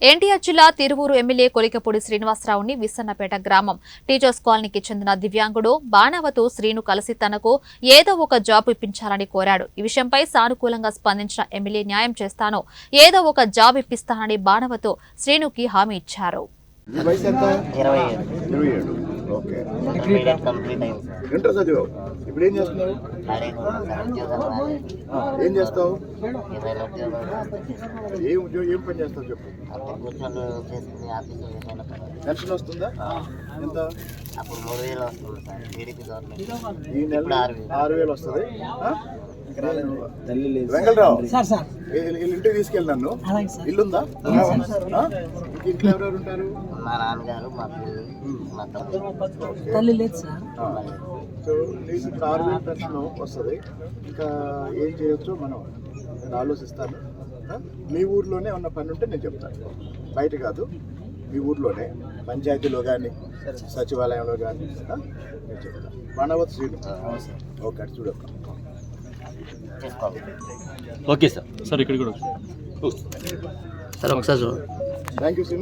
ఎన్టీఆర్ జిల్లా తిరువూరు ఎమ్మెల్యే కొలికపూడి శ్రీనివాసరావుని విస్సన్నపేట గ్రామం టీచర్స్ కాలనీకి చెందిన దివ్యాంగుడు బాణవతు శ్రీను కలిసి తనకు ఏదో ఒక జాబ్ ఇప్పించాలని కోరాడు. ఈ విషయంపై సానుకూలంగా స్పందించిన ఎమ్మెల్యే న్యాయం చేస్తాను, ఏదో ఒక జాబ్ ఇప్పిస్తానని బాణవతు శ్రీనుకి హామీ ఇచ్చారు. ఏం చేస్తావు? ఏం పని చేస్తావు చెప్పు. పెన్షన్ వస్తుందా? ఎంత? ఈ నెల 6,000 వస్తుంది. వెంకటరావు ఇంటికి తీసుకెళ్ళి నన్ను. ఇల్లుందా? ఇంట్లో ఎవరెవరు ఉంటారు? మా నాన్నగారు, మా తల్లి లేదు సార్. సో నీకు ఇప్పుడు 6,000 పెన్షన్ వస్తుంది. ఇంకా ఏం చేయొచ్చో నేను ఆలోచిస్తాను. మీ ఊర్లోనే ఉన్న పని ఉంటే నేను చెప్తాను, బయట కాదు. మీ ఊర్లోనే పంచాయతీలో కానీ సచివాలయంలో కానీ నేను చెప్తాను. బాణవతు శ్రీను. ఓకే, అది చూడక. Okay sir. సార్ ఇక్కడ కూడా సార్ ఒకసారి థ్యాంక్ యూ శ్రీను.